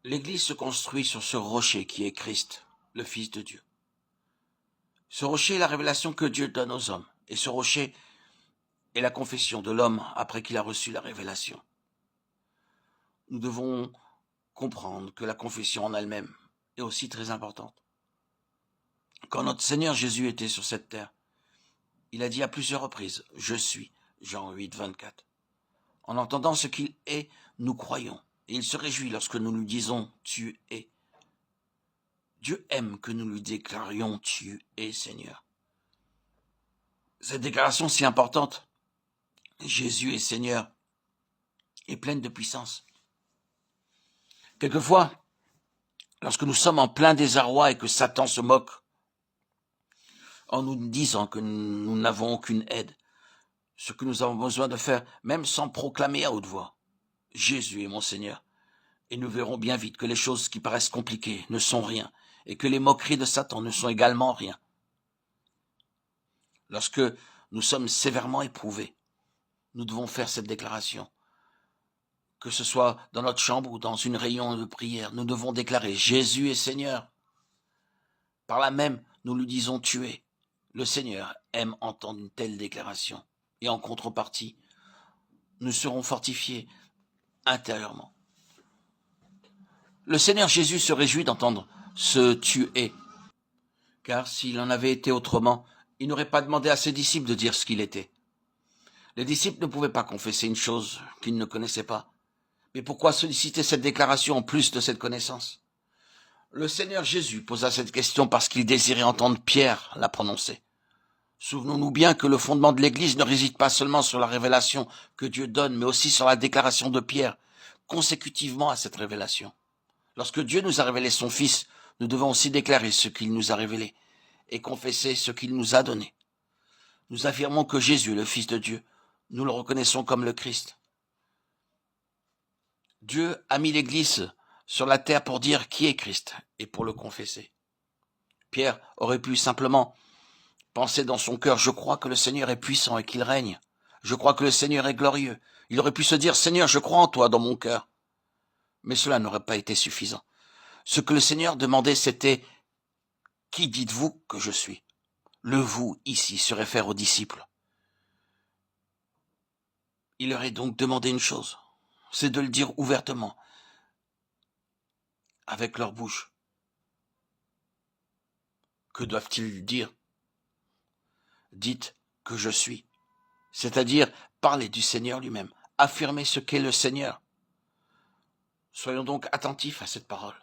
L'Église se construit sur ce rocher qui est Christ, le Fils de Dieu. Ce rocher est la révélation que Dieu donne aux hommes, et ce rocher est la confession de l'homme après qu'il a reçu la révélation. Nous devons comprendre que la confession en elle-même est aussi très importante. Quand notre Seigneur Jésus était sur cette terre, il a dit à plusieurs reprises « Je suis » Jean 8, 24. En entendant ce qu'il est, nous croyons. Et il se réjouit lorsque nous lui disons « Tu es ». Dieu aime que nous lui déclarions « Tu es Seigneur ». Cette déclaration si importante, Jésus est Seigneur, est pleine de puissance. Quelquefois, lorsque nous sommes en plein désarroi et que Satan se moque en nous disant que nous n'avons aucune aide, ce que nous avons besoin de faire, même sans proclamer à haute voix, Jésus est mon Seigneur. Et nous verrons bien vite que les choses qui paraissent compliquées ne sont rien, et que les moqueries de Satan ne sont également rien. Lorsque nous sommes sévèrement éprouvés, nous devons faire cette déclaration. Que ce soit dans notre chambre ou dans une réunion de prière, nous devons déclarer « Jésus est Seigneur ». Par là même, nous lui disons « Tu es ». Le Seigneur aime entendre une telle déclaration. Et en contrepartie, nous serons fortifiés intérieurement. Le Seigneur Jésus se réjouit d'entendre ce « Tu es ». Car s'il en avait été autrement, il n'aurait pas demandé à ses disciples de dire ce qu'il était. Les disciples ne pouvaient pas confesser une chose qu'ils ne connaissaient pas. Mais pourquoi solliciter cette déclaration en plus de cette connaissance? Le Seigneur Jésus posa cette question parce qu'il désirait entendre Pierre la prononcer. Souvenons-nous bien que le fondement de l'Église ne réside pas seulement sur la révélation que Dieu donne, mais aussi sur la déclaration de Pierre, consécutivement à cette révélation. Lorsque Dieu nous a révélé son Fils, nous devons aussi déclarer ce qu'il nous a révélé et confesser ce qu'il nous a donné. Nous affirmons que Jésus, le Fils de Dieu, nous le reconnaissons comme le Christ. Dieu a mis l'Église sur la terre pour dire qui est Christ et pour le confesser. Pierre aurait pu simplement penser dans son cœur « Je crois que le Seigneur est puissant et qu'il règne. Je crois que le Seigneur est glorieux. » Il aurait pu se dire « Seigneur, je crois en toi dans mon cœur. » Mais cela n'aurait pas été suffisant. Ce que le Seigneur demandait, c'était « Qui dites-vous que je suis ?» Le « vous » ici se réfère aux disciples. Il leur est donc demandé une chose, c'est de le dire ouvertement, avec leur bouche. Que doivent-ils dire? Dites que je suis, c'est-à-dire parler du Seigneur lui-même, affirmer ce qu'est le Seigneur. Soyons donc attentifs à cette parole.